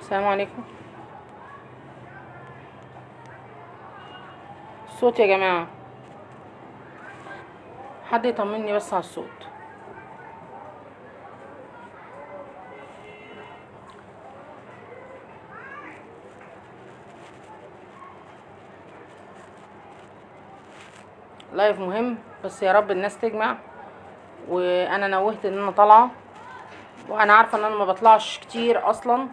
السلام عليكم. الصوت يا جماعة، حد يطمني بس على الصوت. لايف مهم، بس يا رب الناس تجمع. وانا نوهت ان انا طالعه، وانا عارفه ان انا ما بطلعش كتير اصلا،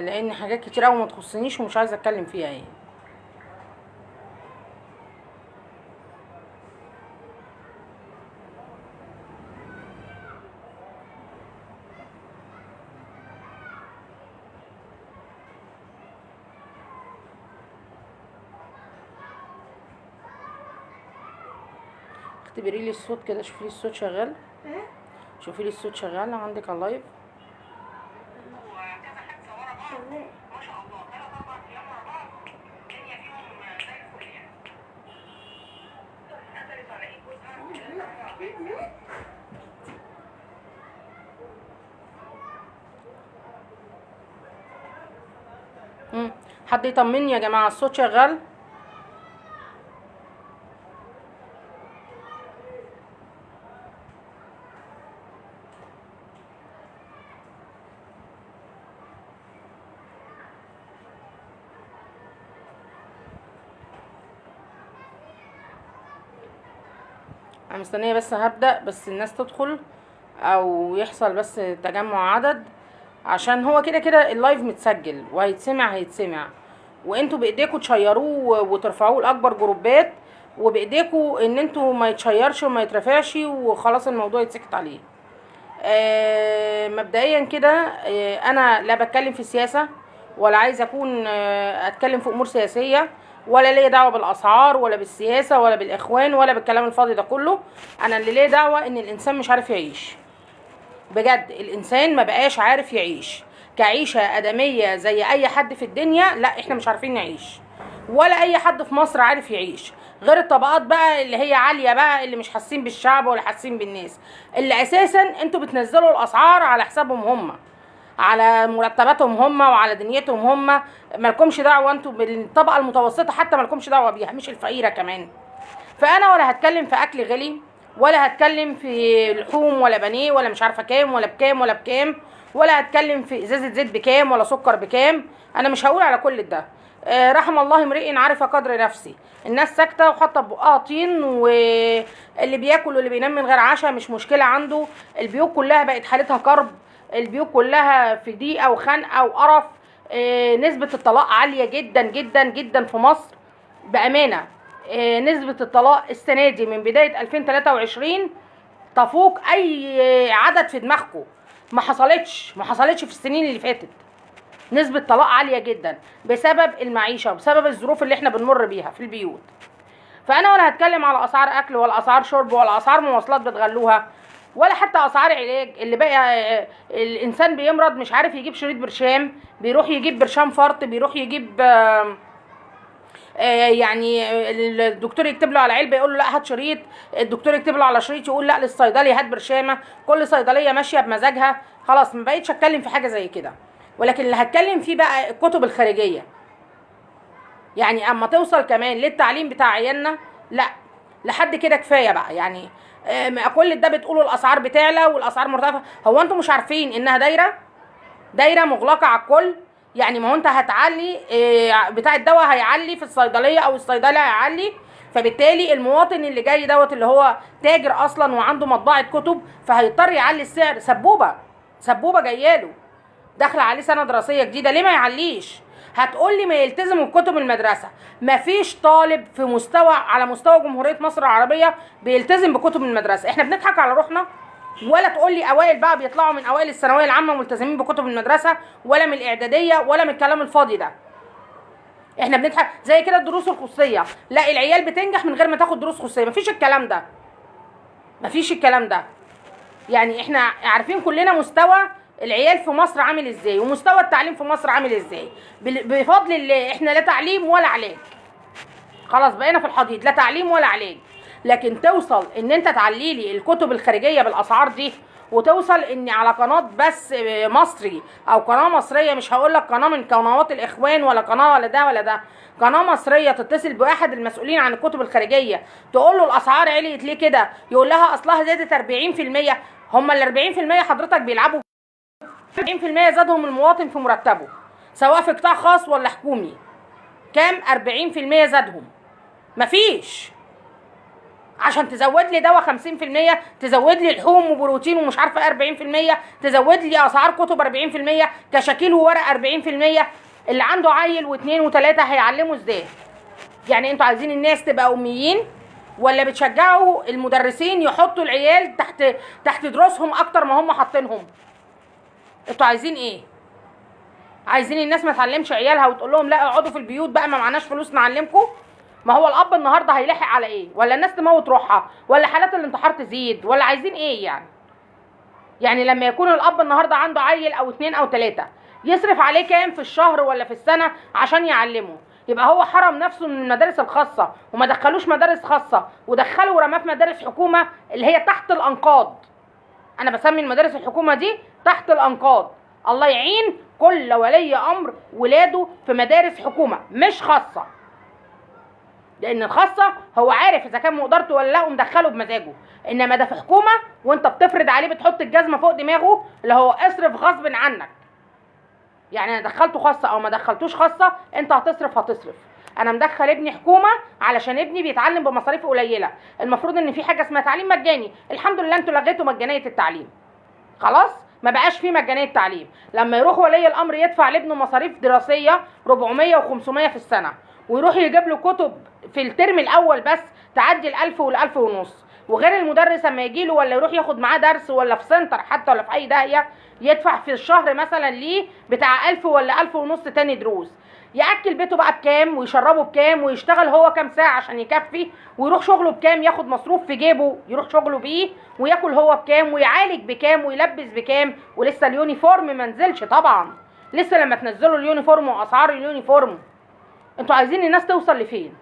لان حاجات كتير قوي ما تخصنيش ومش عايزه اتكلم فيها يعني. اختبري لي الصوت كده، شوفي لي الصوت شغال. شوفي لي الصوت شغال عندك على اللايف. حد يطمني يا جماعه، الصوت شغال؟ انا مستنيه بس هبدأ، بس الناس تدخل او يحصل بس تجمع عدد، عشان هو كده كده اللايف متسجل وهيتسمع، وانتوا بايديكوا تشيروه وترفعوه لاكبر جروبات، وبايديكوا ان انتوا ما يتشيرش وما يترفعش وخلاص الموضوع يتسكت عليه. مبدئيا كده، انا لا بتكلم في السياسه، ولا عايزه اكون اتكلم في امور سياسيه، ولا ليا دعوه بالاسعار ولا بالسياسه ولا بالاخوان ولا بالكلام الفاضي ده كله. انا اللي ليا دعوه ان الانسان مش عارف يعيش بجد. الانسان ما بقاش عارف يعيش كعيشه ادميه زي اي حد في الدنيا. لا، احنا مش عارفين نعيش، ولا اي حد في مصر عارف يعيش، غير الطبقات بقى اللي هي عاليه بقى، اللي مش حاسين بالشعب ولا حاسين بالناس، اللي اساسا انتوا بتنزلوا الاسعار على حسابهم هم، على مرتباتهم هم وعلى دنيتهم هم. مالكمش دعوه انتوا بالطبقه المتوسطه، حتى مالكمش دعوه بيها، مش الفقيره كمان. فانا ولا هتكلم في اكل غلي، ولا هتكلم في لحوم ولا بانيه ولا مش عارفه كام ولا بكام ولا بكام، ولا هتكلم في ازازه زيت بكام ولا سكر بكام. انا مش هقول على كل ده. رحم الله امرئ عارف قدر نفسي. الناس ساكته وحاطه بقها طين، واللي بياكل واللي بينام من غير عشاء مش مشكله عنده. البيوت كلها بقت حالتها كرب، البيوت كلها في ضيقه وخنقه وقرف. نسبه الطلاق عاليه جدا جدا جدا في مصر بامانه. نسبة الطلاق السنة دي من بداية 2023 تفوق أي عدد في دماغكم. ما حصلتش في السنين اللي فاتت. نسبة طلاق عالية جدا بسبب المعيشة وبسبب الظروف اللي احنا بنمر بيها في البيوت. فأنا ولا هتكلم على أسعار أكل ولا أسعار شرب ولا أسعار مواصلات بتغلوها، ولا حتى أسعار علاج. اللي بقى الإنسان بيمرض مش عارف يجيب شريط برشام، بيروح يجيب برشام فرط، بيروح يجيب يعني الدكتور يكتب له على علبه يقول له لا هات شريط، الدكتور يكتب له على شريط يقول لا للصيدلي هات برشامه. كل صيدليه ماشيه بمزاجها. خلاص ما بقيتش اتكلم في حاجه زي كده، ولكن اللي هتكلم فيه بقى الكتب الخارجيه. يعني اما توصل كمان للتعليم بتاع عيالنا، لا لحد كده كفايه بقى يعني. كل ده بتقولوا الاسعار بتعلى والاسعار مرتفعه. هو انتم مش عارفين انها دايره مغلقه على الكل؟ يعني ما هو انت هتعلي بتاع الدواء هيعلي في الصيدليه او الصيدلي هيعلي، فبالتالي المواطن اللي جاي دوت اللي هو تاجر اصلا وعنده مطبعه كتب فهيضطر يعلي السعر. سبوبه جاياله داخله عليه سنه دراسيه جديده، ليه ما يعليش؟ هتقول لي ما يلتزموا بكتب المدرسه. مفيش طالب في مستوى على مستوى جمهوريه مصر العربيه بيلتزم بكتب المدرسه. احنا بنضحك على روحنا؟ ولا تقول لي اوائل بقى بيطلعوا من اوائل الثانويه العامه ملتزمين بكتب المدرسه، ولا من الاعداديه، ولا من الكلام الفاضي ده. احنا بنضحك زي كده. الدروس الخصوصيه، لا العيال بتنجح من غير ما تاخد دروس خصوصيه. مفيش الكلام ده. يعني احنا عارفين كلنا مستوى العيال في مصر عامل ازاي، ومستوى التعليم في مصر عامل ازاي. بفضل الله احنا لا تعليم ولا علاج. خلاص بقينا في الحضيض، لا تعليم ولا علاج. لكن توصل ان انت تعليلي الكتب الخارجيه بالاسعار دي وتوصل ان على قناه بس مصري او قناه مصريه، مش هقول لك قناه من قنوات الاخوان ولا قناه ولا ده ولا ده، قناه مصريه تتصل باحد المسؤولين عن الكتب الخارجيه تقول له الاسعار عليت ليه كده، يقول لها اصلها زادت 40%. هم ال 40% حضرتك بيلعبوا 40% زادهم المواطن في مرتبه سواء في قطاع خاص ولا حكومي. كام 40% زادهم؟ مفيش. عشان تزود لي دواء 50%، تزود لي لحوم وبروتين ومش عارفه 40%، تزود لي اسعار كتب 40%، كشاكيل وورق 40%. اللي عنده عيل واثنين وثلاثه هيعلموا ازاي؟ يعني انتوا عايزين الناس تبقى اميين ولا بتشجعوا المدرسين يحطوا العيال تحت دروسهم اكتر ما هم حاطينهم؟ انتوا عايزين ايه؟ عايزين الناس ما تعلمش عيالها وتقول لهم لا اقعدوا في البيوت بقى ما معناش فلوس نعلمكم؟ ما هو الاب النهارده هيلاحق على ايه؟ ولا الناس تموت روحها، ولا حالات الانتحار تزيد، ولا عايزين ايه يعني؟ يعني لما يكون الاب النهارده عنده عيل او 2 أو 3 يصرف عليه كام في الشهر ولا في السنه عشان يعلمه؟ يبقى هو حرم نفسه من المدارس الخاصه وما دخلوش مدارس خاصه ودخله ورماه في مدارس حكومه اللي هي تحت الانقاض. انا بسمي المدارس الحكومه دي تحت الانقاض. الله يعين كل ولي امر ولاده في مدارس حكومه مش خاصه، لان الخاصه هو عارف اذا كان مقدرته ولا لا ومدخله بمزاجه، انما ده في حكومه وانت بتفرض عليه، بتحط الجزمه فوق دماغه اللي هو اصرف غصب عنك. يعني انا دخلته خاصه او ما دخلتوش خاصه انت هتصرف. انا مدخل ابني حكومه علشان ابني بيتعلم بمصاريف قليله. المفروض ان في حاجه اسمها تعليم مجاني. الحمد لله انتوا لغيتوا مجانيه التعليم، خلاص ما بقاش فيه مجانيه تعليم. لما يروح ولي الامر يدفع لابنه مصاريف دراسيه 400 و500 في السنه، ويروح يجيب له كتب في الترم الاول بس تعدي ال1000 وال1000 ونص، وغير المدرس اما يجي له ولا يروح ياخد معاه درس ولا في سنتر حتى ولا في اي داهيه يدفع في الشهر مثلا ليه بتاع 1000 ولا 1000 ونص تاني دروس. ياكل بيته بقى بكام ويشربه بكام ويشتغل هو كام ساعه عشان يكفي، ويروح شغله بكام، ياخد مصروف في جيبه يروح شغله بيه، وياكل هو بكام ويعالج بكام ويلبس بكام، ولسه اليونيفورم ما نزلش طبعا. لسه لما تنزلوا اليونيفورم واسعار اليونيفورم. انتوا عايزين الناس توصل لفين؟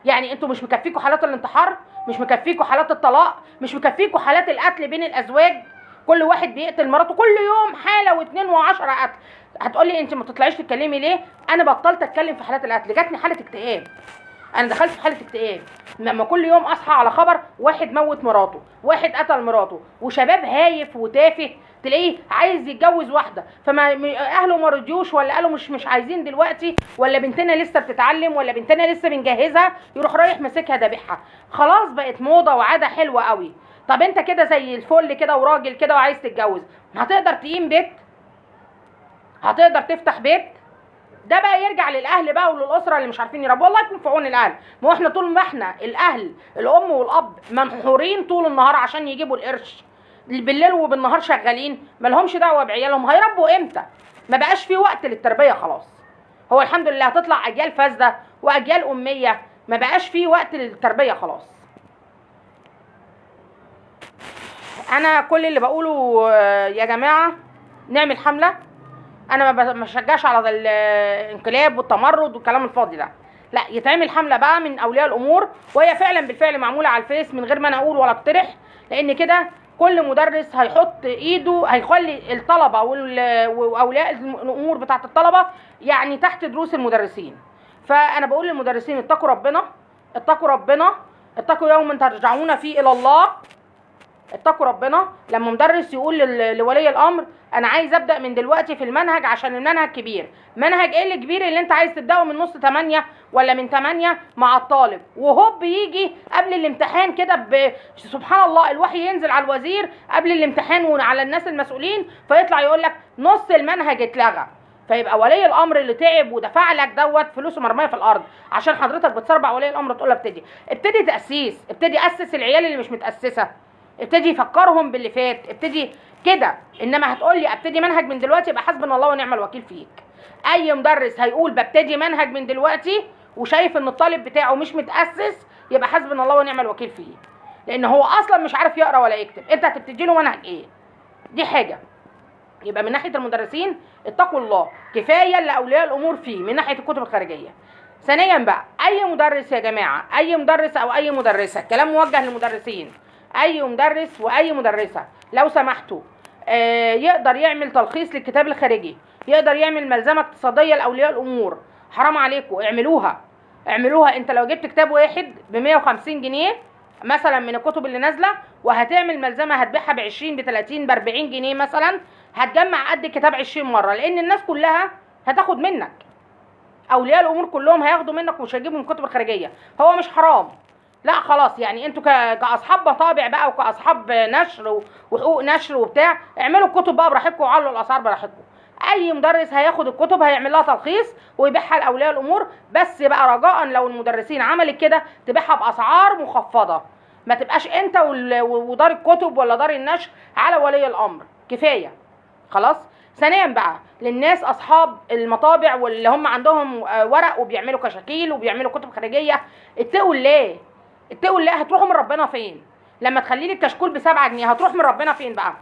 يعني انتوا مش مكفيكوا حالات الانتحار، مش مكفيكوا حالات الطلاق، مش مكفيكوا حالات القتل بين الازواج، كل واحد بيقتل مراته كل يوم حاله واثنين وعشرة قتل. هتقولي انت ما تطلعيش تتكلمي ليه؟ انا بطلت اتكلم في حالات القتل، جاتني حاله اكتئاب. انا دخلت في حاله اكتئاب لما كل يوم اصحى على خبر واحد موت مراته، واحد قتل مراته، وشباب هايف وتافه تلاقيه عايز يتجوز واحده، فما اهله ما رضيوش ولا قالوا مش عايزين دلوقتي، ولا بنتنا لسه بتتعلم، ولا بنتنا لسه بنجهزها، يروح رايح ماسكها دابحها. خلاص بقت موضه وعاده حلوه قوي. طب انت كده زي الفل كده وراجل كده وعايز تتجوز، هتقدر تقيم بيت؟ هتقدر تفتح بيت؟ ده بقى يرجع للاهل بقى وللاسره اللي مش عارفين يربوا. والله يكون في عون الاهل. ما هو احنا طول ما احنا الاهل الام والاب منحورين طول النهار عشان يجيبوا القرش، بالليل وبالنهار شغالين، ما لهمش دعوه بعيالهم، هيربوا امتى؟ ما بقاش في وقت للتربيه خلاص. هو الحمد لله هتطلع اجيال فاسده واجيال اميه، ما بقاش في وقت للتربيه خلاص. انا كل اللي بقوله يا جماعه نعمل حمله. انا ما بشجعش على الانقلاب والتمرد والكلام الفاضي ده، لا، يتعمل حمله بقى من اولياء الامور، وهي فعلا بالفعل معموله على الفيس من غير ما انا اقول ولا اقترح، لان كده كل مدرس هيحط ايده هيخلي الطلبه واولياء الامور بتاعه الطلبه يعني تحت دروس المدرسين. فانا بقول للمدرسين اتقوا ربنا، اتقوا ربنا، اتقوا يوما ترجعون فيه الى الله. اتقوا ربنا. لما مدرس يقول لولي الامر انا عايز ابدا من دلوقتي في المنهج عشان المنهج كبير، منهج ايه اللي كبير اللي انت عايز تبداه من نص 8 ولا من 8 مع الطالب، وهوب يجي قبل الامتحان كده سبحان الله الوحي ينزل على الوزير قبل الامتحان وعلى الناس المسؤولين، فيطلع يقول لك نص المنهج اتلغى. فيبقى ولي الامر اللي تعب ودفع لك دوت فلوسه مرميه في الارض عشان حضرتك بتسربع ولي الامر تقول له ابتدي تاسيس، ابتدي اسس العيال اللي مش متاسسه، ابتدي يفكرهم باللي فات، ابتدي كده. انما هتقول لي ابتدي منهج من دلوقتي يبقى حسبنا الله ونعم الوكيل فيك. اي مدرس هيقول ببتدي منهج من دلوقتي وشايف ان الطالب بتاعه مش متاسس يبقى حسبنا الله ونعم الوكيل فيه، لان هو اصلا مش عارف يقرا ولا يكتب، انت هتبتدي له منهج ايه؟ دي حاجه. يبقى من ناحيه المدرسين اتقوا الله، كفايه اللي اولياء الامور فيه من ناحيه الكتب الخارجيه. ثانيا بقى اي مدرس يا جماعه، اي مدرس او اي مدرسه، كلام موجه للمدرسين، اي مدرس واي مدرسه لو سمحتوا يقدر يعمل تلخيص للكتاب الخارجي، يقدر يعمل ملزمه اقتصاديه لاولياء الامور، حرام عليكم اعملوها. انت لو جبت كتاب واحد ب 150 جنيه مثلا من الكتب اللي نازله، وهتعمل ملزمه هتبيعها ب 20 ب 30 ب 40 جنيه مثلا، هتجمع قد الكتاب 20 مره، لان الناس كلها هتاخد منك، اولياء الامور كلهم هياخدوا منك ومش هيجيبوا من الكتب الخارجيه. هو مش حرام، لا خلاص، يعني انتوا كاصحاب مطابع بقى وكاصحاب نشر وحقوق نشر وبتاع، اعملوا الكتب بقى براحتكم وعلوا الاسعار براحتكم. اي مدرس هياخد الكتب هيعمل لها تلخيص ويبيعها لاولياء الامور، بس بقى رجاء لو المدرسين عملت كده تبيعها باسعار مخفضه، ما تبقاش انت ودار الكتب ولا دار النشر على ولي الامر، كفايه خلاص. ثانيا بقى للناس اصحاب المطابع واللي هم عندهم ورق وبيعملوا كشاكيل وبيعملوا كتب خارجيه، اتقوا الله، اتقوا الله. هتروحوا من ربنا فين؟ لما تخلي لي الكشكول ب7 جنيه هتروح من ربنا فين بقى؟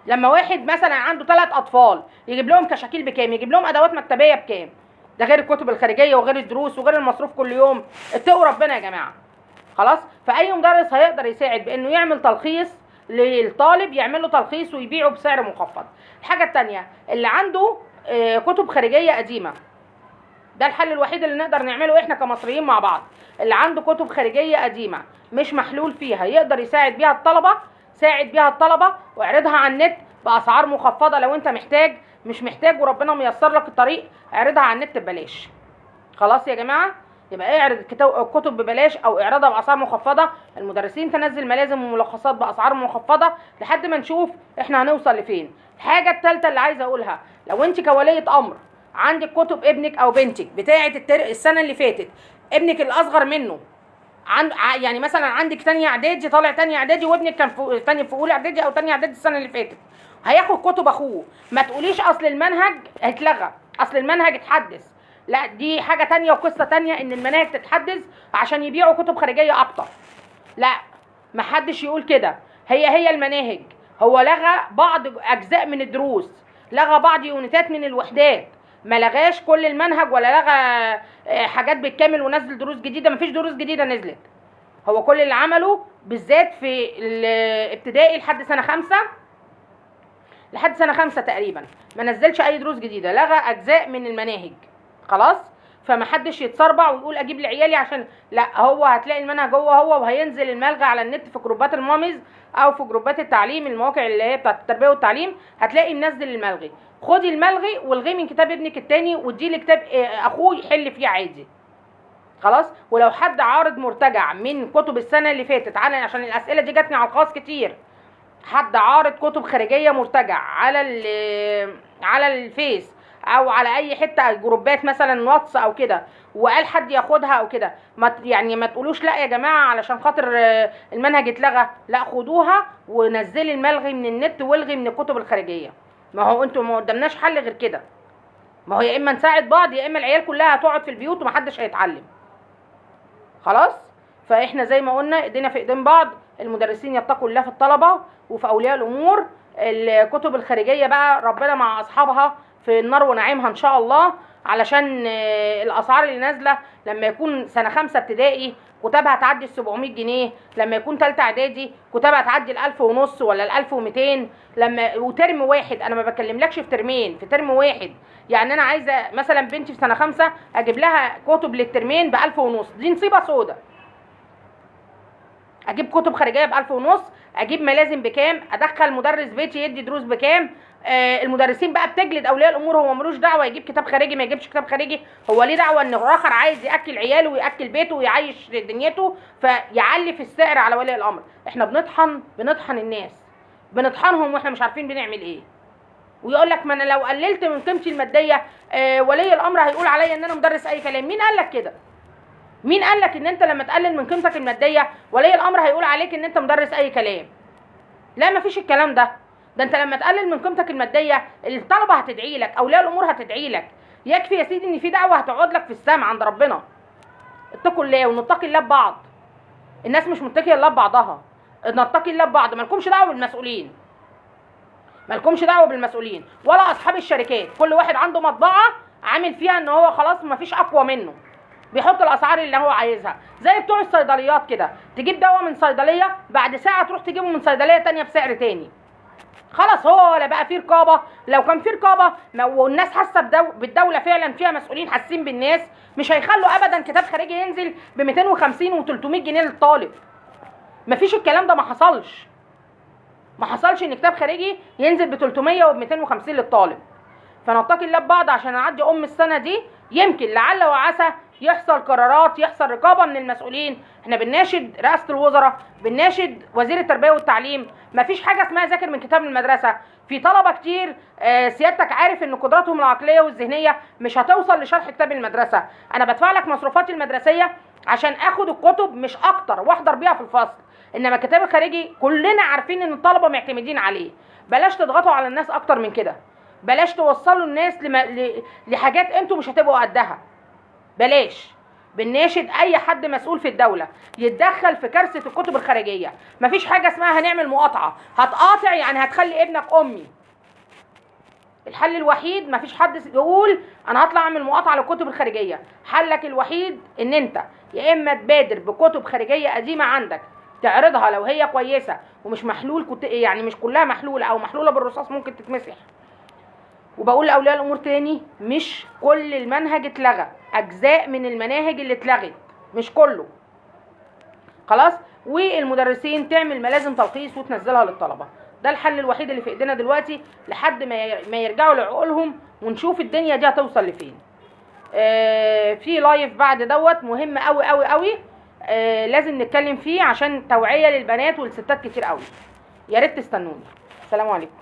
لما واحد مثلا عنده 3 اطفال يجيب لهم كشاكيل بكام؟ يجيب لهم ادوات مكتبيه بكام؟ ده غير الكتب الخارجيه وغير الدروس وغير المصروف كل يوم. اتقوا ربنا يا جماعه خلاص. فاي مدرس هيقدر يساعد بانه يعمل تلخيص للطالب، يعمل له تلخيص ويبيعه بسعر مخفض. الحاجه الثانيه اللي عنده كتب خارجيه قديمه، ده الحل الوحيد اللي نقدر نعمله احنا كمصريين مع بعض. اللي عنده كتب خارجيه قديمه مش محلول فيها يقدر يساعد بيها الطلبه، ساعد بيها الطلبه واعرضها على النت باسعار مخفضه. لو انت محتاج، مش محتاج وربنا ميسر لك الطريق، اعرضها على النت ببلاش. خلاص يا جماعه، يبقى اعرض الكتب ببلاش او اعرضها باسعار مخفضه. المدرسين تنزل ملازم وملخصات باسعار مخفضه لحد ما نشوف احنا هنوصل لفين. الحاجه الثالثه اللي عايزه اقولها، لو انت كوليه امر عندك كتب ابنك او بنتك بتاعه السنه اللي فاتت، ابنك الاصغر منه يعني مثلا عندك ثانيه اعدادي، طالع ثانيه اعدادي، وابنك كان في اولى اعدادي او ثانيه اعدادي السنه اللي فاتت، هياخد كتب اخوه. ما تقوليش اصل المنهج هيتلغى، اصل المنهج اتحدث. لا، دي حاجه تانية وقصه تانية ان المناهج تتحدث عشان يبيعوا كتب خارجيه اكتر. لا، ما حدش يقول كده. هي المناهج، هو لغى بعض اجزاء من الدروس، لغى بعض يونتات من الوحدات، ما لغاش كل المنهج ولا لغى حاجات بالكامل ونزل دروس جديده. مفيش دروس جديده نزلت. هو كل اللي عمله بالذات في الابتدائي لحد سنه 5 تقريبا ما نزلش اي دروس جديده، لغى اجزاء من المناهج خلاص. فما حدش يتسربع ويقول اجيب لعيالي عشان لا، هو هتلاقي المنهج هو وهينزل الملغى على النت في جروبات الماميز او في جروبات التعليم، المواقع اللي هي بتاعت التربيه والتعليم، هتلاقي منزل الملغي. خدي الملغي والغيه من كتاب ابنك التاني واديه لكتاب اخوه يحل فيه عادي خلاص. ولو حد عارض مرتجع من كتب السنه اللي فاتت، عشان الاسئله دي جاتني على الخاص كتير، حد عارض كتب خارجيه مرتجع على الفيس او على اي حته جروبات مثلا واتس او كده، وقال حد ياخدها او كده، ما تقولوش لا يا جماعه علشان خاطر المنهج اتلغى. لا، خدوها ونزلي الملغي من النت والغي من الكتب الخارجيه. ما هو انتوا ما قدامناش حل غير كده. ما هو يا اما نساعد بعض يا اما العيال كلها هتقعد في البيوت ومحدش هيتعلم خلاص. فاحنا زي ما قلنا ايدينا في ايدين بعض. المدرسين يتقوا الله في الطلبه وفي اولياء الامور. الكتب الخارجيه بقى ربنا مع اصحابها في النار ونعيمها ان شاء الله، علشان الاسعار اللي نازله لما يكون سنه 5 ابتدائي كتابها تعدي 700 جنيه، لما يكون ثالثه اعدادي كتابها تعدي 1000 ونص ولا 1200، وترم واحد. انا ما بكلملكش في ترمين، في ترم واحد. يعني انا عايزه مثلا بنتي في سنه 5 اجيب لها كتب للترمين ب1000 ونص، دي نصيبه سودا. اجيب كتب خارجيه ب1000 ونص، اجيب ملازم بكام، ادخل مدرس بيتي يدي دروس بكام. المدرسين بقى بتجلد اولياء الامور، هو ملوش دعوه يجيب كتاب خارجي ما يجيبش كتاب خارجي، هو ليه دعوه ان الاخر عايز ياكل عياله وياكل بيته ويعيش دنيته فيعلي في السعر على ولي الامر. احنا بنطحن الناس، بنطحنهم واحنا مش عارفين بنعمل ايه. ويقول لك ما انا لو قللت من قيمتي الماديه ولي الامر هيقول عليا ان انا مدرس اي كلام. مين قال لك كده؟ مين قال لك ان انت لما تقلل من قيمتك الماديه ولي الامر هيقول عليك ان انت مدرس اي كلام؟ لا، مفيش الكلام ده. ده انت لما تقلل من قيمتك الماديه الطلبه هتدعي لك، اولياء الامور هتدعي لك. يكفي يا سيدي ان في دعوه هتقعد لك في السماء عند ربنا. اتقوا الله ونتقي الله ببعض. الناس مش متقيه الله ببعضها، نتقي الله ببعض. مالكمش دعوه بالمسؤولين، مالكمش دعوه بالمسؤولين ولا اصحاب الشركات. كل واحد عنده مطبعه عامل فيها ان هو خلاص مفيش اقوى منه. بيحط الاسعار اللي هو عايزها، زي بتوع الصيدليات كده، تجيب دواء من صيدليه بعد ساعه تروح تجيبه من صيدليه تانية بسعر تاني. خلاص هو ولا بقى في رقابه. لو كان في رقابه والناس حاسه بالدوله فعلا فيها مسؤولين حاسين بالناس، مش هيخلوا ابدا كتاب خارجي ينزل ب 250 و300 جنيه للطالب. مفيش الكلام ده، ما حصلش ان كتاب خارجي ينزل ب 300 وب 250 للطالب. فنتقي الله ببعض عشان نعدي السنه دي، يمكن لعل وعسى يحصل قرارات، يحصل رقابه من المسؤولين. احنا بنناشد رئاسه الوزراء، بنناشد وزير التربيه والتعليم، مفيش حاجه اسمها ذاكر من كتاب المدرسه. في طلبه كتير سيادتك عارف ان قدراتهم العقليه والذهنيه مش هتوصل لشرح كتاب المدرسه. انا بدفع لك مصروفاتي المدرسيه عشان اخد الكتب مش اكتر واحضر بيها في الفصل، انما الكتاب الخارجي كلنا عارفين ان الطلبه معتمدين عليه. بلاش تضغطوا على الناس اكتر من كده، بلاش توصلوا الناس لحاجات انتوا مش هتبقوا قدها. بلاش. بنناشد اي حد مسؤول في الدوله يتدخل في كارثه الكتب الخارجيه. مفيش حاجه اسمها هنعمل مقاطعه، هتقاطع يعني هتخلي ابنك امي. الحل الوحيد، مفيش حد يقول انا هطلع اعمل مقاطعه للكتب الخارجيه. حلك الوحيد ان انت يا اما تبادر بكتب خارجيه قديمه عندك تعرضها لو هي كويسه ومش محلول، يعني مش كلها محلوله او محلوله بالرصاص ممكن تتمسح. وبقول لاولياء الامور تاني، مش كل المنهج اتلغى، اجزاء من المناهج اللي اتلغت مش كله. خلاص. والمدرسين تعمل ملازم تلخيص وتنزلها للطلبه. ده الحل الوحيد اللي في ايدينا دلوقتي لحد ما يرجعوا لعقولهم ونشوف الدنيا دي هتوصل لفين. في لايف بعد دوت مهم قوي قوي قوي، لازم نتكلم فيه عشان توعيه للبنات والستات كتير قوي. يا ريت تستنوني. السلام عليكم.